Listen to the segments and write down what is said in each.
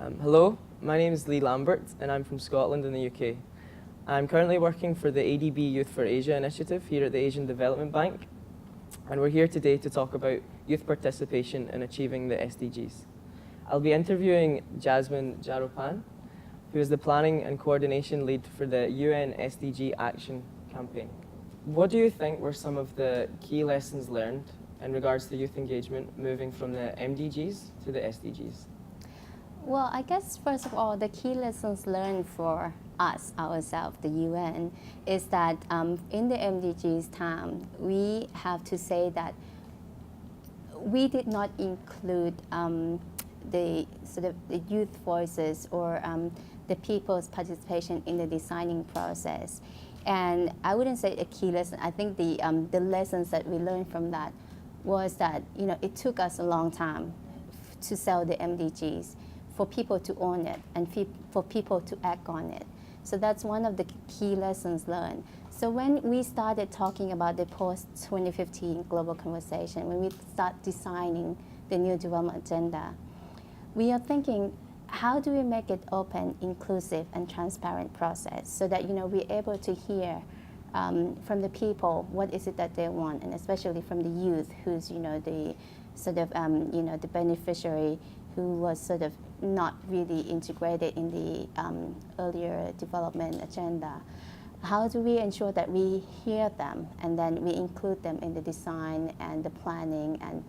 Hello, my name is Lee Lambert and I'm from Scotland in the UK. I'm currently working for the ADB Youth for Asia initiative here at the Asian Development Bank, and we're here today to talk about youth participation in achieving the SDGs. I'll be interviewing Jasmine Jaruphand, who is the planning and coordination lead for the UN SDG Action Campaign. What do you think were some of the key lessons learned in regards to youth engagement moving from the MDGs to the SDGs? Well, I guess first of all, the key lessons learned for us, ourselves, the UN, is that in the MDGs time, we have to say that we did not include the sort of the youth voices or the people's participation in the designing process. And I wouldn't say a key lesson. I think the lessons that we learned from that was that it took us a long time to sell the MDGs, for people to own it and for people to act on it. So that's one of the key lessons learned. So when we started talking about the post-2015 global conversation, when we start designing the new development agenda, we are thinking, how do we make it open, inclusive, and transparent process so that we're able to hear from the people what is it that they want, and especially from the youth, who's the sort of the beneficiary who was sort of not really integrated in the earlier development agenda. How do we ensure that we hear them and then we include them in the design and the planning and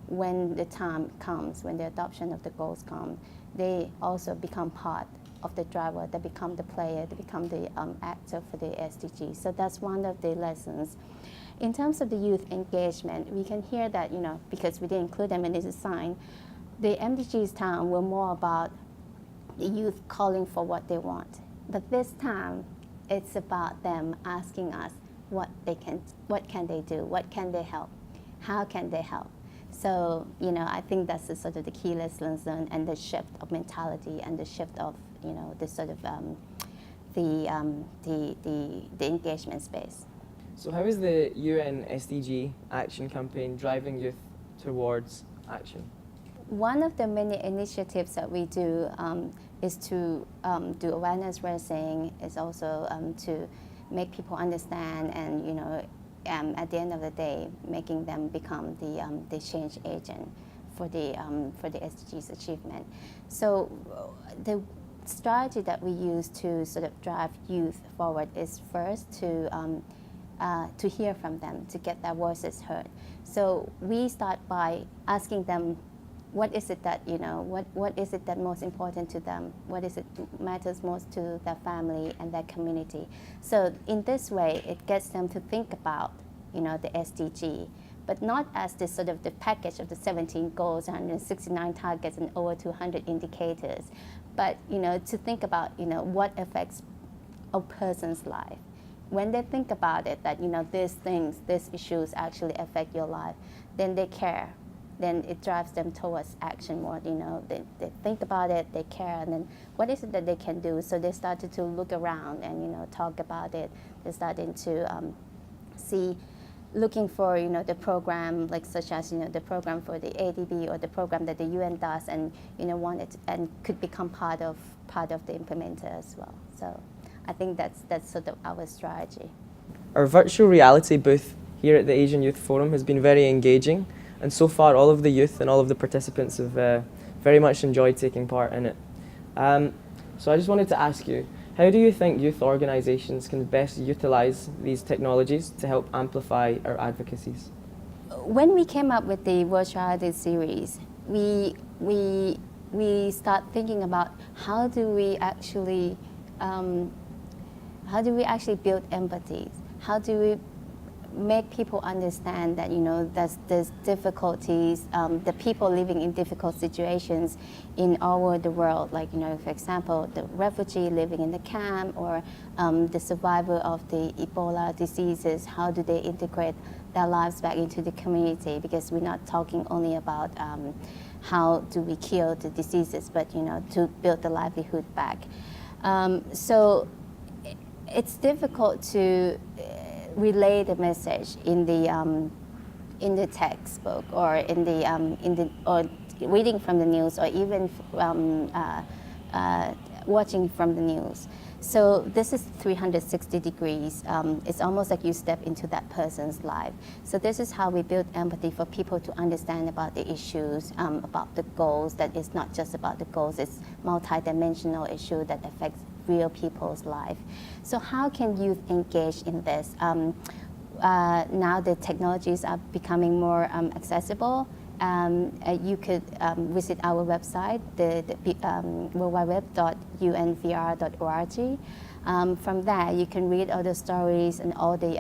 when the time comes, when the adoption of the goals come, they also become part of the driver, they become the player, they become the actor for the SDG. So that's one of the lessons. In terms of the youth engagement, we can hear that, because we didn't include them in the design, the MDGs time were more about the youth calling for what they want. But this time, it's about them asking us what can they do, what can they help, how can they help. So, I think that's the sort of the key lessons learned, and the shift of mentality and the shift of, the sort of the engagement space. So how is the UN SDG Action Campaign driving youth towards action? One of the many initiatives that we do is to do awareness raising, is also to make people understand and, at the end of the day, making them become the change agent for the SDGs achievement. So the strategy that we use to sort of drive youth forward is first to hear from them, to get their voices heard. So we start by asking them, what is it that, what is it that most important to them? What is it matters most to their family and their community? So in this way, it gets them to think about, the SDG, but not as this sort of the package of the 17 goals, 169 targets, and over 200 indicators, but, to think about, what affects a person's life. When they think about it, that, these issues actually affect your life, then they care. Then it drives them towards action more. They think about it, they care, and then what is it that they can do? So they started to look around and talk about it. They started to looking for the program, like such as the program for the ADB or the program that the UN does, and wanted and could become part of the implementer as well. So I think that's sort of our strategy. Our virtual reality booth here at the Asian Youth Forum has been very engaging, and so far all of the youth and all of the participants have very much enjoyed taking part in it. So I just wanted to ask you, how do you think youth organisations can best utilise these technologies to help amplify our advocacies? When we came up with the virtuality series, we start thinking about how do we actually build empathy? How do we make people understand that there's difficulties, the people living in difficult situations in all over the world, like for example the refugee living in the camp, or the survivor of the Ebola diseases. How do they integrate their lives back into the community? Because we're not talking only about how do we kill the diseases, but to build the livelihood back. So it's difficult to relay the message in the textbook or reading from the news or even watching from the news. So this is 360 degrees. It's almost like you step into that person's life. So this is how we build empathy for people to understand about the issues, about the goals, that it's not just about the goals, it's multi-dimensional issue that affects real people's life. So how can youth engage in this? Now the technologies are becoming more accessible. You could visit our website, the www.unvr.org. From there, you can read all the stories and all the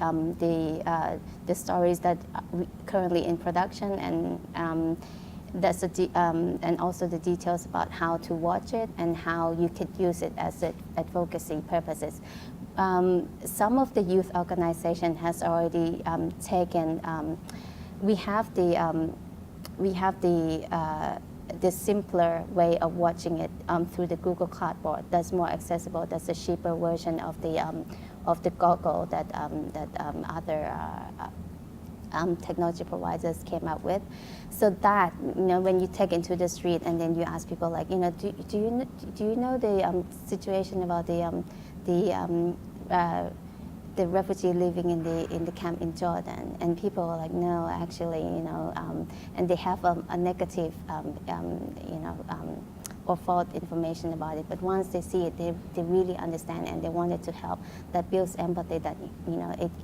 stories that are currently in production, and and also the details about how to watch it and how you could use it as advocacy purposes. Some of the youth organization has already taken. We have the simpler way of watching it through the Google Cardboard. That's more accessible. That's a cheaper version of the goggle that other technology providers came up with. So that, when you take into the street and then you ask people like, do you know the situation about the refugee living in the camp in Jordan, and people are like, no, actually, and they have a negative, or false information about it. But once they see it, they really understand and they wanted to help. That builds empathy. That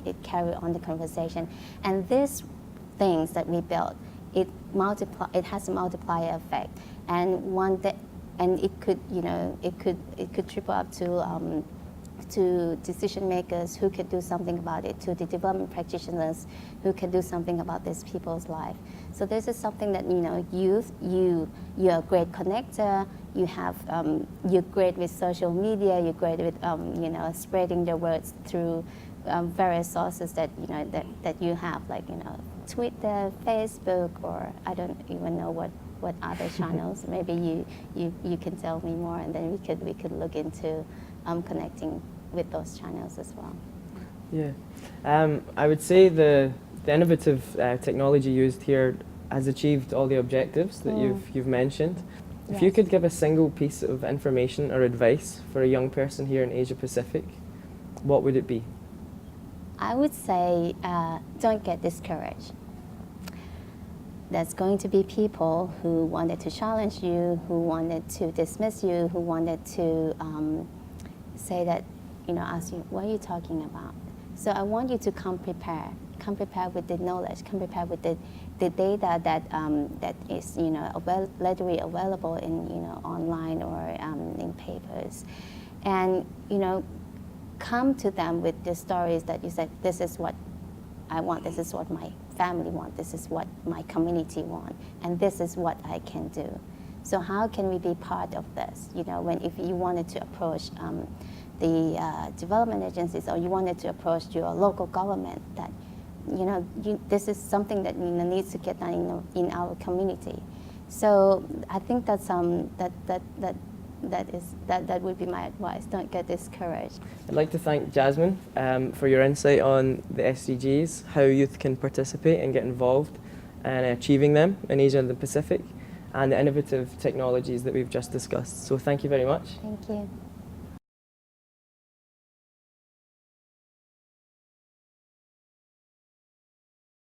it carry on the conversation. And these things that we built, it has a multiplier effect, and it could triple up to decision makers who could do something about it, to the development practitioners who can do something about these people's life. So this is something that, youth, you're a great connector, you're great with social media, you're great with, spreading the words through various sources that you have, like, Twitter, Facebook, or I don't even know what other channels. Maybe you can tell me more, and then we could look into connecting with those channels as well. Yeah, I would say the innovative technology used here has achieved all the objectives that you've mentioned. If you could give a single piece of information or advice for a young person here in Asia Pacific, what would it be? I would say don't get discouraged. There's going to be people who wanted to challenge you, who wanted to dismiss you, who wanted to say that, ask you, what are you talking about? So I want you to come prepared with the knowledge, come prepared with the data that is, readily available in, online or in papers. And, come to them with the stories that you said, this is what I want, this is what my family want, this is what my community want, and this is what I can do. So how can we be part of this? If you wanted to approach the development agencies, or you wanted to approach your local government, that this is something that needs to get done in our community. So I think that's that would be my advice. Don't get discouraged. I'd like to thank Jasmine for your insight on the SDGs, how youth can participate and get involved in achieving them in Asia and the Pacific, and the innovative technologies that we've just discussed. So thank you very much. Thank you.